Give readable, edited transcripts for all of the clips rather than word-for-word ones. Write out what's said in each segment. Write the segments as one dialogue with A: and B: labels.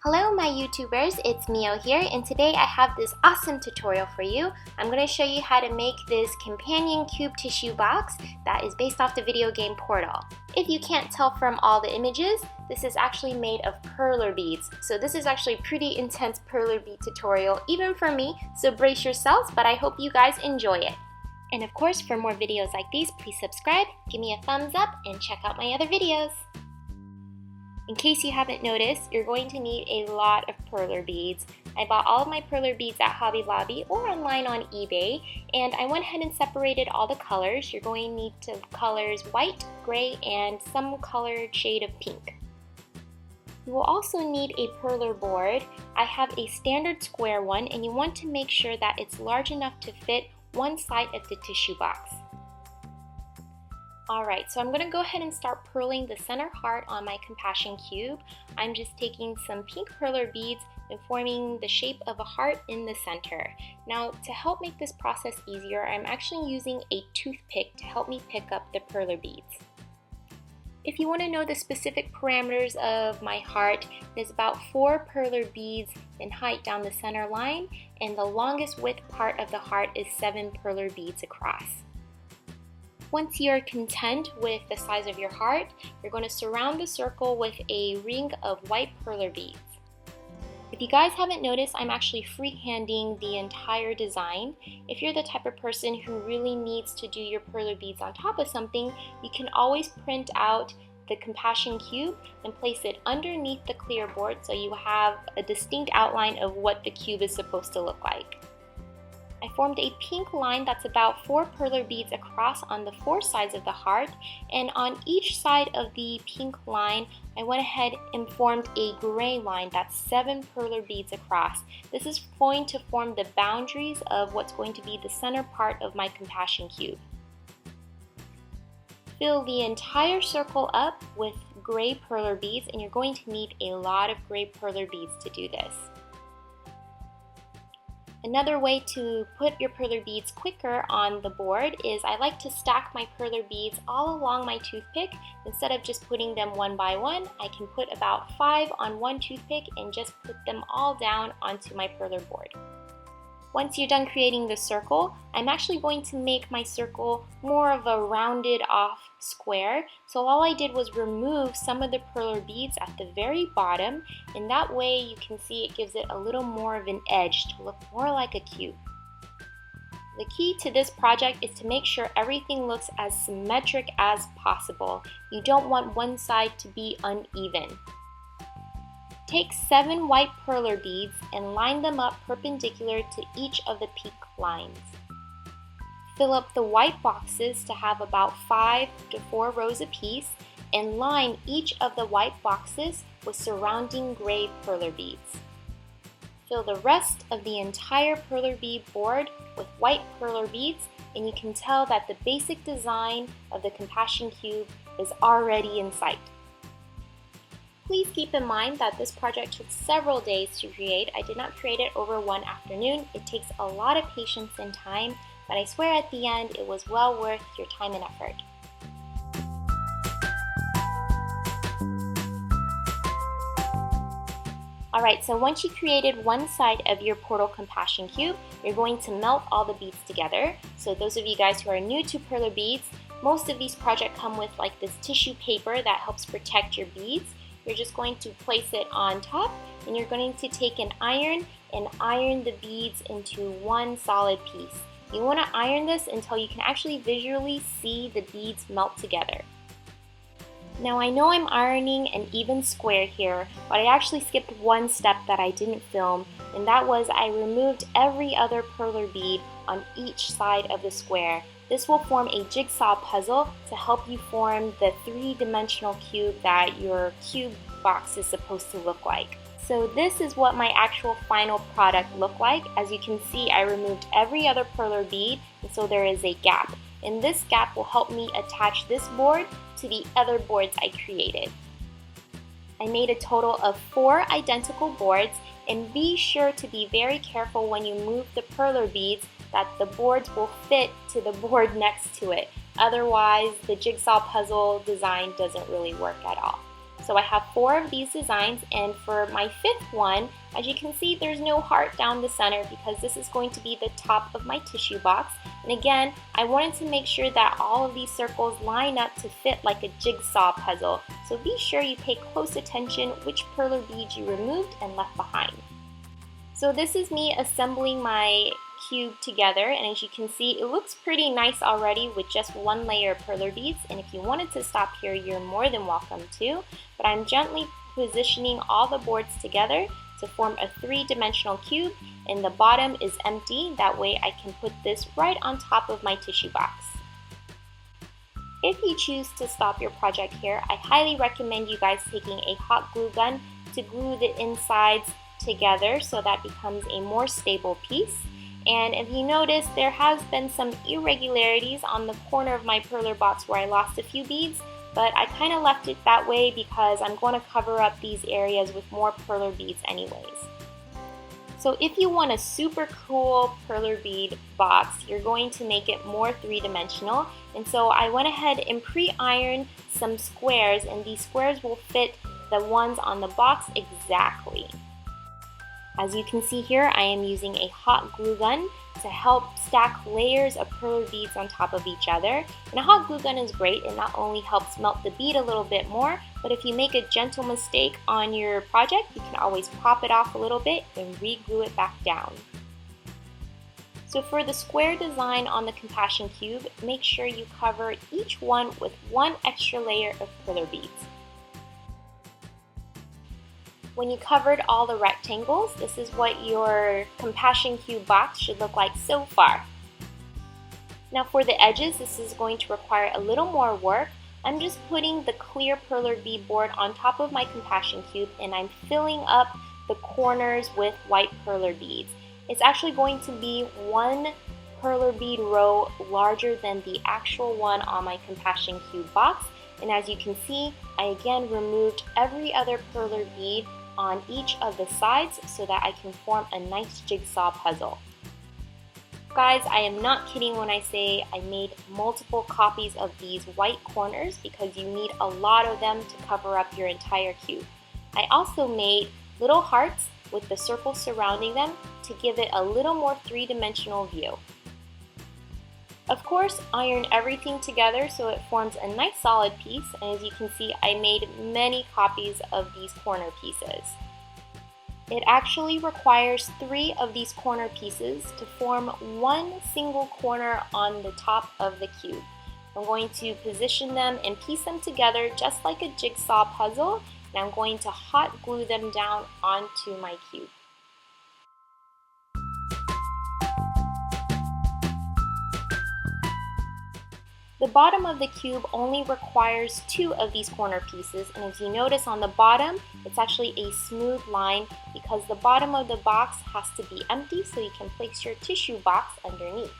A: Hello my YouTubers, it's Mio here, and today I have this awesome tutorial for you. I'm going to show you how to make this companion cube tissue box that is based off the video game Portal. If you can't tell from all the images, this is actually made of perler beads. So this is actually a pretty intense perler bead tutorial, even for me, so brace yourselves, but I hope you guys enjoy it. And of course, for more videos like these, please subscribe, give me a thumbs up, and check out my other videos. In case you haven't noticed, you're going to need a lot of perler beads. I bought all of my perler beads at Hobby Lobby or online on eBay, and I went ahead and separated all the colors. You're going to need colors white, gray, and some colored shade of pink. You will also need a perler board. I have a standard square one, and you want to make sure that it's large enough to fit one side of the tissue box. Alright, so I'm going to go ahead and start purling the center heart on my compassion cube. I'm just taking some pink perler beads and forming the shape of a heart in the center. Now, to help make this process easier, I'm actually using a toothpick to help me pick up the perler beads. If you want to know the specific parameters of my heart, there's about 4 perler beads in height down the center line, and the longest width part of the heart is 7 perler beads across. Once you're content with the size of your heart, you're going to surround the circle with a ring of white perler beads. If you guys haven't noticed, I'm actually freehanding the entire design. If you're the type of person who really needs to do your perler beads on top of something, you can always print out the compassion cube and place it underneath the clear board so you have a distinct outline of what the cube is supposed to look like. I formed a pink line that's about 4 perler beads across on the 4 sides of the heart, and on each side of the pink line I went ahead and formed a gray line that's 7 perler beads across. This is going to form the boundaries of what's going to be the center part of my compassion cube. Fill the entire circle up with gray perler beads, and you're going to need a lot of gray perler beads to do this. Another way to put your perler beads quicker on the board is I like to stack my perler beads all along my toothpick. Instead of just putting them one by one, I can put about 5 on one toothpick and just put them all down onto my perler board. Once you're done creating the circle, I'm actually going to make my circle more of a rounded off square. So all I did was remove some of the perler beads at the very bottom, and that way you can see it gives it a little more of an edge to look more like a cube. The key to this project is to make sure everything looks as symmetric as possible. You don't want one side to be uneven. Take 7 white perler beads and line them up perpendicular to each of the pink lines. Fill up the white boxes to have about 5 to 4 rows apiece, and line each of the white boxes with surrounding gray perler beads. Fill the rest of the entire perler bead board with white perler beads, and you can tell that the basic design of the compassion cube is already in sight. Please keep in mind that this project took several days to create. I did not create it over one afternoon. It takes a lot of patience and time, but I swear at the end it was well worth your time and effort. Alright, so once you created one side of your Portal compassion cube, you're going to melt all the beads together. So those of you guys who are new to perler beads, most of these projects come with like this tissue paper that helps protect your beads. You're just going to place it on top, and you're going to take an iron and iron the beads into one solid piece. You want to iron this until you can actually visually see the beads melt together. Now I know I'm ironing an even square here, but I actually skipped one step that I didn't film, and that was I removed every other perler bead on each side of the square. This will form a jigsaw puzzle to help you form the 3-dimensional cube that your cube box is supposed to look like. So this is what my actual final product looked like. As you can see, I removed every other perler bead, and so there is a gap. And this gap will help me attach this board to the other boards I created. I made a total of 4 identical boards, and be sure to be very careful when you move the perler beads that the boards will fit to the board next to it. Otherwise, the jigsaw puzzle design doesn't really work at all. So I have 4 of these designs, and for my 5th one, as you can see, there's no heart down the center because this is going to be the top of my tissue box. And again, I wanted to make sure that all of these circles line up to fit like a jigsaw puzzle. So be sure you pay close attention which perler beads you removed and left behind. So this is me assembling my cube together, and as you can see, it looks pretty nice already with just 1 layer of perler beads. And if you wanted to stop here, you're more than welcome to, but I'm gently positioning all the boards together to form a 3-dimensional cube, and the bottom is empty. That way I can put this right on top of my tissue box. If you choose to stop your project here, I highly recommend you guys taking a hot glue gun to glue the insides together so that becomes a more stable piece. And if you notice, there has been some irregularities on the corner of my perler box where I lost a few beads, but I kind of left it that way because I'm going to cover up these areas with more perler beads anyways. So if you want a super cool perler bead box, you're going to make it more 3-dimensional. And so I went ahead and pre-ironed some squares, and these squares will fit the ones on the box exactly. As you can see here, I am using a hot glue gun to help stack layers of perler beads on top of each other. And a hot glue gun is great. It not only helps melt the bead a little bit more, but if you make a gentle mistake on your project, you can always pop it off a little bit and re-glue it back down. So for the square design on the compassion cube, make sure you cover each one with 1 extra layer of perler beads. When you covered all the rectangles, this is what your compassion cube box should look like so far. Now for the edges, this is going to require a little more work. I'm just putting the clear perler bead board on top of my compassion cube, and I'm filling up the corners with white perler beads. It's actually going to be 1 perler bead row larger than the actual one on my compassion cube box. And as you can see, I again removed every other perler bead on each of the sides so that I can form a nice jigsaw puzzle. Guys, I am not kidding when I say I made multiple copies of these white corners because you need a lot of them to cover up your entire cube. I also made little hearts with the circles surrounding them to give it a little more 3-dimensional view. Of course, iron everything together so it forms a nice solid piece, and as you can see, I made many copies of these corner pieces. It actually requires 3 of these corner pieces to form 1 single corner on the top of the cube. I'm going to position them and piece them together just like a jigsaw puzzle, and I'm going to hot glue them down onto my cube. The bottom of the cube only requires 2 of these corner pieces, and as you notice on the bottom, it's actually a smooth line because the bottom of the box has to be empty so you can place your tissue box underneath.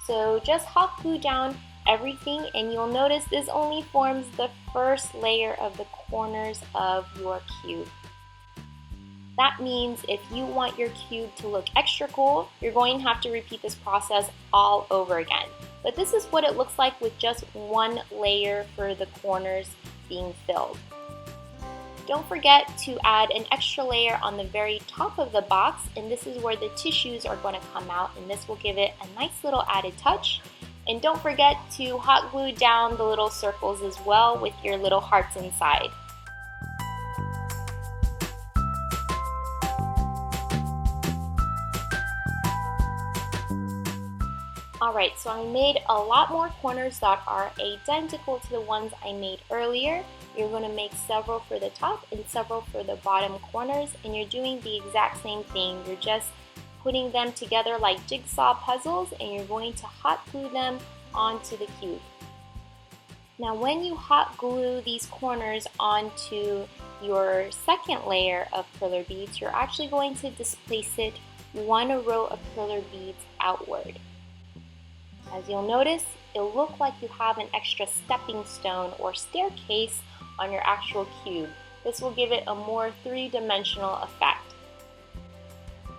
A: So just hot glue down everything, and you'll notice this only forms the first layer of the corners of your cube. That means if you want your cube to look extra cool, you're going to have to repeat this process all over again. But this is what it looks like with just 1 layer for the corners being filled. Don't forget to add an extra layer on the very top of the box, and this is where the tissues are going to come out, and this will give it a nice little added touch. And don't forget to hot glue down the little circles as well with your little hearts inside. Alright, so I made a lot more corners that are identical to the ones I made earlier. You're going to make several for the top and several for the bottom corners, and you're doing the exact same thing. You're just putting them together like jigsaw puzzles, and you're going to hot glue them onto the cube. Now when you hot glue these corners onto your second layer of perler beads, you're actually going to displace it 1 row of perler beads outward. As you'll notice, it'll look like you have an extra stepping stone or staircase on your actual cube. This will give it a more 3-dimensional effect.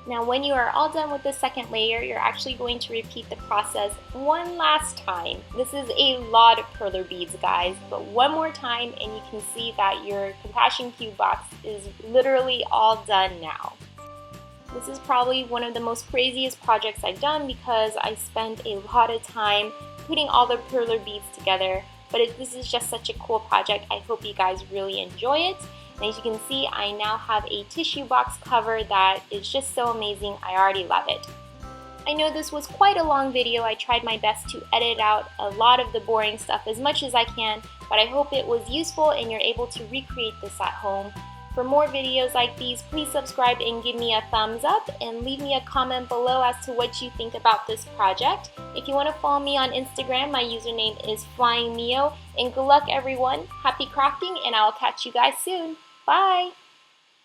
A: Now when you are all done with the second layer, you're actually going to repeat the process one last time. This is a lot of perler beads, guys, but one more time and you can see that your compassion cube box is literally all done now. This is probably one of the most craziest projects I've done because I spent a lot of time putting all the perler beads together, but this is just such a cool project. I hope you guys really enjoy it. And as you can see, I now have a tissue box cover that is just so amazing. I already love it. I know this was quite a long video. I tried my best to edit out a lot of the boring stuff as much as I can, but I hope it was useful and you're able to recreate this at home. For more videos like these, please subscribe and give me a thumbs up and leave me a comment below as to what you think about this project. If you want to follow me on Instagram, my username is FlyingMio. And good luck everyone, happy crafting, and I will catch you guys soon. Bye!